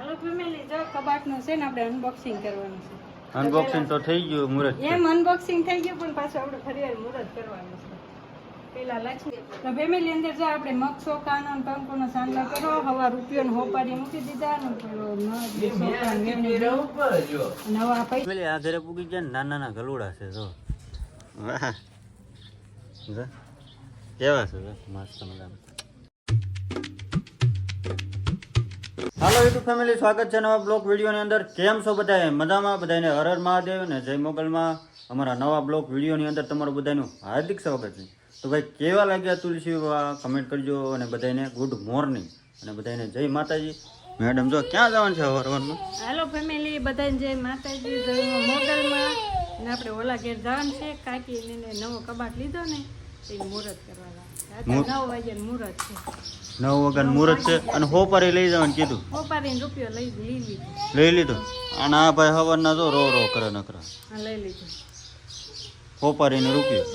હાલો family જો કબાટનું છે ને આપણે અનબોક્સિંગ કરવાનું છે. અનબોક્સિંગ તો થઈ ગયું મુરત એમ અનબોક્સિંગ થઈ ગયું પણ પાછું આપણે ફરીવાર મુરત કરવાનું છે. પેલા લક્ષ્મી તો ફેમિલી અંદર જો આપણે મગ ચોખાનો અને કંકુનો સાંડલો કરો હવા રૂપિયો હોપારી મૂકી દીધા ને નવા પૈસા આ ઘરે પૂગી જાય ને નાના નાના ગલુડા છે જો વાહ જો કેવા છે જો મસ્ત મજાના. હાલો યુટ્યુબ ફેમિલી, સ્વાગત છે નવા બ્લોગ વિડીયોની અંદર. કેમ છો બધા? મજામાં? બધાને હર હર મહાદેવ ને જય મોગલમાં. અમારા નવા બ્લોગ વિડીયોની અંદર તમારું બધાનું હાર્દિક સ્વાગત છે. તો ભાઈ કેવા લાગ્યા તુલસી કમેન્ટ કરજો અને બધાને ગુડ મોર્નિંગ અને બધાને જય માતાજી. મેડમ જો ક્યાં જવાનું છે હરવારમાં? હાલો ફેમિલી બધાને જય માતાજી, જય મોગલમાં. ને આપણે ઓલા ઘેર જવાનું છે. કાકીને નવો કબાટ લીધો ને એ મુહૂર્ત કરવાના. 9 વાગે મુહૂર્ત છે. 9 વાગ્યાનું મુહૂર્ત છે અને હોપારી લઈ જવાનું કીધું. હોપારીને રૂપિયો લઈ લીધો. અને આ ભાઈ હવારના જો રો કરે નકરા. હા લઈ લીધો. હોપારીને રૂપિયો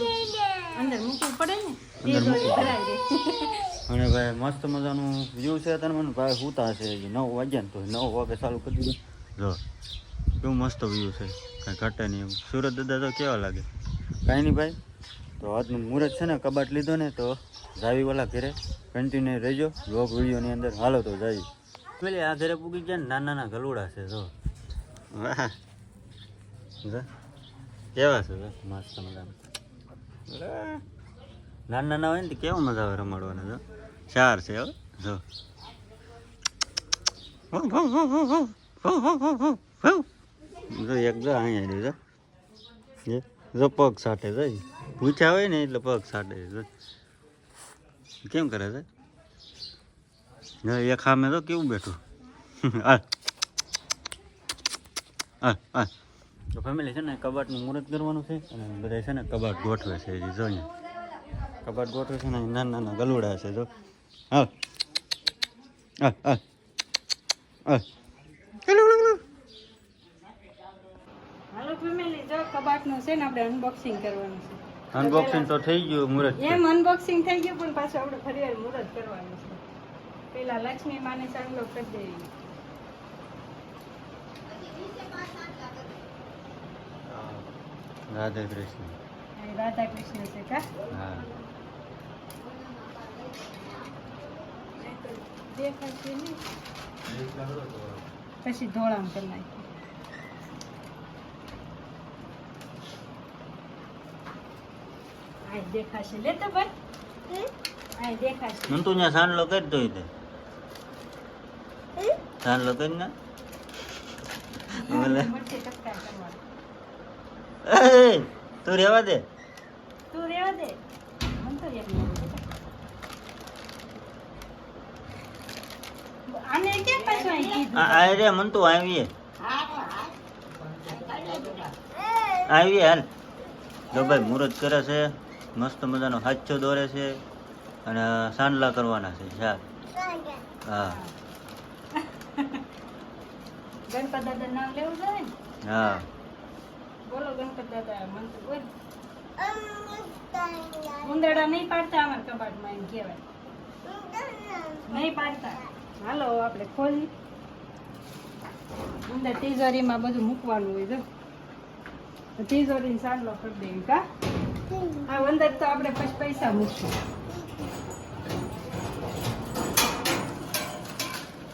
અંદર મૂકવું પડે ને. અને ભાઈ મસ્ત મજાનું વ્યૂ છે. તને ભાઈ હુતા છે 9 વાગ્યા ને તો 9 વાગે ચાલુ કરી દીધું. જો કેવું મસ્ત વ્યૂ છે, કાંઈ ઘટે નહીં એમ. સુરત દાદા તો કેવા લાગે? કાંઈ નહીં ભાઈ. તો આજનું મુહૂર્ત છે ને કબાટ લીધો ને તો જાવી વાલા ઘરે કન્ટિન્યુ રહેજો બ્લોગ વિડીયોની અંદર. હાલો તો જાવી પેલી આ ઘરે પૂગી જાય ને નાના નાના ગલુડા છે જો વાહ કેવા છે મસ્ત મજાના. નાના નાના હોય ને તો કેવું મજા આવે રમાડવાના. જો 4 છે હવે જો જો એક જો અહીંયા રહ્યું જો પગ સાટે જાય. પૂછ્યા હોય ને એટલે પગ સાટે કેમ કરે છે? એક સામે તો કેવું બેઠું. તો ફેમિલી છે ને કબાટનું મુહૂર્ત કરવાનું છે અને બધા છે ને કબાટ ગોઠવે છે. જો અહીંયા કબાટ ગોઠવે છે ને નાના નાના ગલુડા છે જો. હા હાલો ફેમિલી જો કબાટનું છે ને આપણે અનબોક્સિંગ કરવાનું છે. અનબોક્સિંગ તો થઈ ગયું મુહૂર્ત. એમ અનબોક્સિંગ થઈ ગયું પણ પાછું આપણે ફરીવાર મુહૂર્ત કરવાનું છે. પેલા લક્ષ્મી માને સાંડલો કરી દેવી. રાધે કૃષ્ણ. રાધા કૃષ્ણ છે કા? હા દેખાશે નહીં પછી ધોળામ કરી નાખી. આ દેખાશે લેતો ભાઈ. આ દેખાશે. મને તું ત્યાં સાંડલો કરી દો. સાંડલો કરી ને મરચી ટપકા કરવાના. તું રેવા દે. તું રેવા દે. મન તો એક નહીં. આને કેમ પાછું અહીં કીધું? આ રે મન તું આવીએ હાલ. જો ભાઈ મુહૂર્ત કરે છે, મસ્ત મજાનો હાચો દોરે છે અને સાંડલા કરવાના છે. હા ગણપત દાદા નામ લેવું જોઈએ ને? હા બોલો ગણપત દાદા મંત્ર બોલ. ઉંદરડા નહીં પાડતા અમારા કબાટમાં એમ કહેવાય. નહીં પાડતા. હાલો આપણે ખોલી. અંદર તિજોરીમાં બધું મૂકવાનું હોય જો. તિજોરી સાંડલો કરી દેવી કા? હા અંદર તો આપણે પછી પૈસા મૂકશું.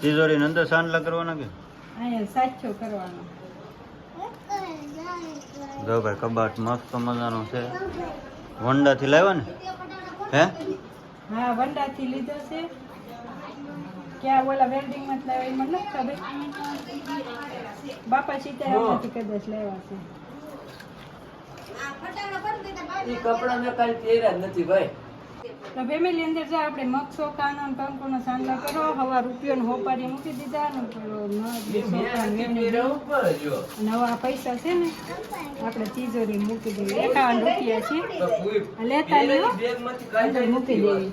તિજોરી અંદર સાંડલા કરવાના કે અહીંયા સાચો કરવાનો. જો ભાઈ કબાટ મસ્ત મજાનો છે. વંડાથી લાવ્યો ને? હે હા વંડાથી લીધો છે. ક્યાં ઓલા વેલ્ડિંગમાં જ લાવ્યા એમાં નથી ખબર. બાપા સીતારામમાંથી કદાચ લાવ્યા છે. તો ફેમિલી અંદર જો આપણે મગ ચોખાનો અને કંકુનો સાંડલો કરો હવા રૂપિયો હોપારી મૂકી દીધા ને નવા પૈસા છે ને આપણે તિજોરી મૂકી દેવી. 51 રૂપિયા છે લેતા લ્યો અંદર મૂકી દેવી.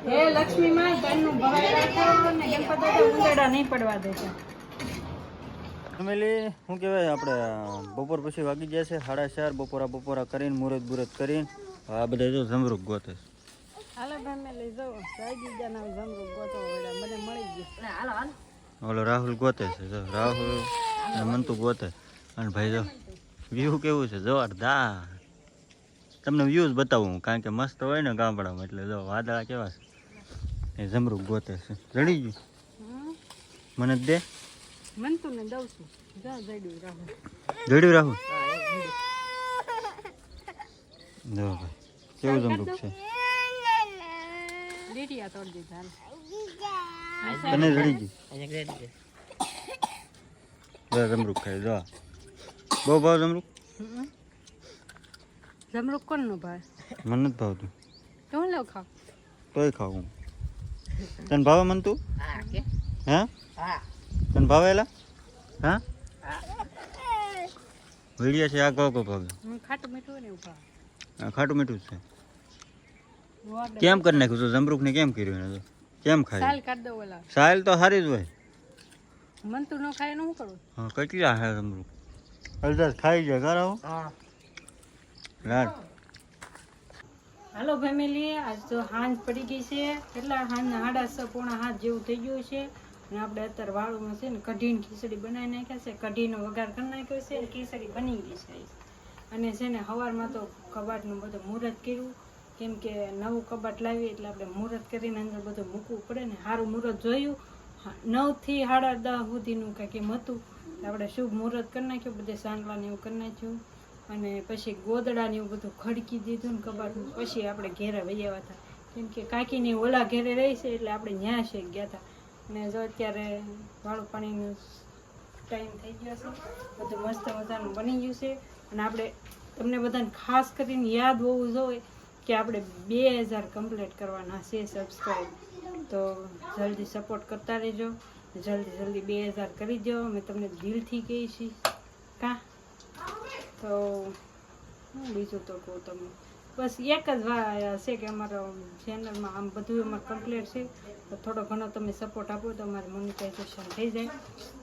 હે લક્ષ્મી માં ઘરનું ભવાઈ રાખો ને ગણપત દાદા ઉંદરડા નહીં પડવા દેતા. ફેમિલી શું કહેવાય, આપણે બપોર પછી વાગી ગયા છે 4:30. બપોરા કરીને મુહૂર્ત કરીને આ બધા જો જમરૂક ગોતે. હાલો ફેમિલી જો સાઈજી જાના જમરૂક ગોતો વળ્યા મને મળી ગયું. ઓલો રાહુલ ગોતે છે જો રાહુલ અને મંતુ ગોતે અને ભાઈ જો વ્યૂ કેવું છે જોરદાર તમને વ્યૂઝ બતાવું કારણ કે મસ્ત હોય ને ગામડામાં એટલે જો વાદળા કેવા છે એ જમરૂક ગોતે છે જડી ગયું મને જ દે મનતું ને દઉં છું જા જડ્યું રાહુલ જડ્યું રાહુલ જો ભાઈ કેવું જમરૂક છે લીટિયા તોડી દીધા તને જડી ગયું જો જમરૂક ખાય જો બહુ ભાવ જમરૂક જમરૂક કોણ નો ભાઈ મને નથી ભાવતું તો હું લઉં ખાવ તોય ખાવું તને ભાવે મન તું હા તને ભાવેલા હા વીડિયા છે આ કહો ભાવે ખાટું મીઠું ને ઉભા ખાટું મીઠું જ છે કેમ કરી નાખ્યું તો જમરૂક ને કેમ કર્યું એને તો કેમ ખાય સાલ કાઢ દો ઓલા સાયલ તો સારી જ હોય મન તું ન ખાય ને હું કરું હા કેટલા હે જમરૂક અડધા ખાઈ જાય કરાવો રાત હાલો ફેમિલી આજ તો હાંજ પડી ગઈ છે કેટલા હાંજ 6:30 પોણા 7 જેવું થઈ ગયું છે અને આપણે અત્યારે વાળુમાં છે ને કઢીને ખીચડી બનાવી નાખ્યા છે કઢીનો વઘાર કરી નાખ્યો છે અને ખીચડી બની ગઈ છે અને છે ને સવારમાં તો કબાટનું બધું મુહૂર્ત કર્યું કેમ કે નવું કબાટ લાવીએ એટલે આપણે મુહૂર્ત કરીને અંદર બધું મૂકવું પડે ને સારું મુહૂર્ત જોયું 9 થી 10:30 સુધીનું કંઈક એમ હતું આપણે શુભ મુહૂર્ત કરી નાખ્યું બધે સાંડલાને એવું કરી નાખ્યું અને પછી ગોદડાને એવું બધું ખડકી દીધું ને કબાટનું પછી આપણે ઘેરે વહી આવ્યા હતા કેમ કે કાકીની ઓલા ઘેરે રહી છે એટલે આપણે ન્યા છે ગયા હતા અને જો અત્યારે વાળું પાણીનો ટાઈમ થઈ ગયો છે બધું મસ્ત મજાનું બની ગયું છે અને આપણે તમને બધાને ખાસ કરીને યાદ હોવું જોઈએ કે આપણે 2000 કમ્પ્લીટ કરવાના છે સબસ્ક્રાઈબ તો જલ્દી સપોર્ટ કરતા રહેજો જલ્દી 2000 કરી દો અમે તમને દિલથી કહી છીએ કાં તો હું બીજું તો કહું તમને બસ એક જ વાત છે કે અમારા ચેનલમાં આમ બધું અમારે કમ્પ્લીટ છે તો થોડો ઘણો તમે સપોર્ટ આપો તો અમારે મોનિટાઇઝેશન થઈ જાય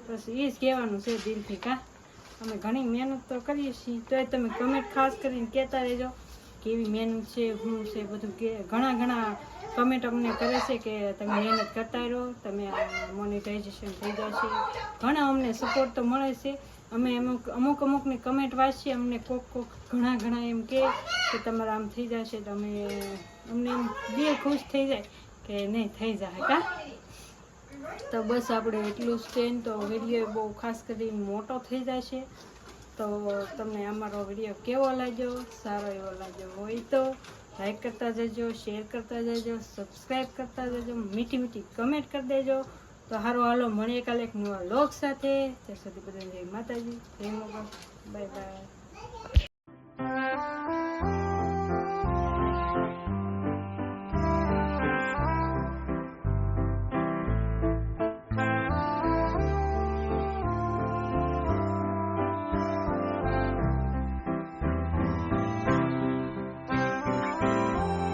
બસ એ જ કહેવાનું છે દિલથી કાં અમે ઘણી મહેનત તો કરીએ છીએ તોય તમે કમેન્ટ ખાસ કરીને કહેતા રહેજો કેવી મહેનત છે શું છે બધું કે ઘણા કમેન્ટ અમને કરે છે કે તમે મહેનત કરતા રહો તમે મોનિટાઇઝેશન થઈ જશે ઘણા અમને સપોર્ટ તો મળે છે અમે અમુકની કમેન્ટ વાંચીએ અમને કોક ઘણા એમ કે તમારે આમ થઈ જશે તો અમને એમ દિલ ખુશ થઈ જાય કે નહીં થઈ જાય કા તો બસ આપણે એટલું જ છે તો વિડીયો બહુ ખાસ કરી મોટો થઈ જાય છે તો તમને અમારો વિડીયો કેવો લાગ્યો સારો એવો લાગ્યો હોય તો લાઈક કરતા જજો શેર કરતા જજો સબસ્ક્રાઈબ કરતા જજો મીઠી કમેન્ટ કરી દેજો તો હારો હાલો મળીએ કાલે એક નવા લોક સાથે ત્યાં સુધી બધાને જય માતાજી જય મોગલ બાય બાય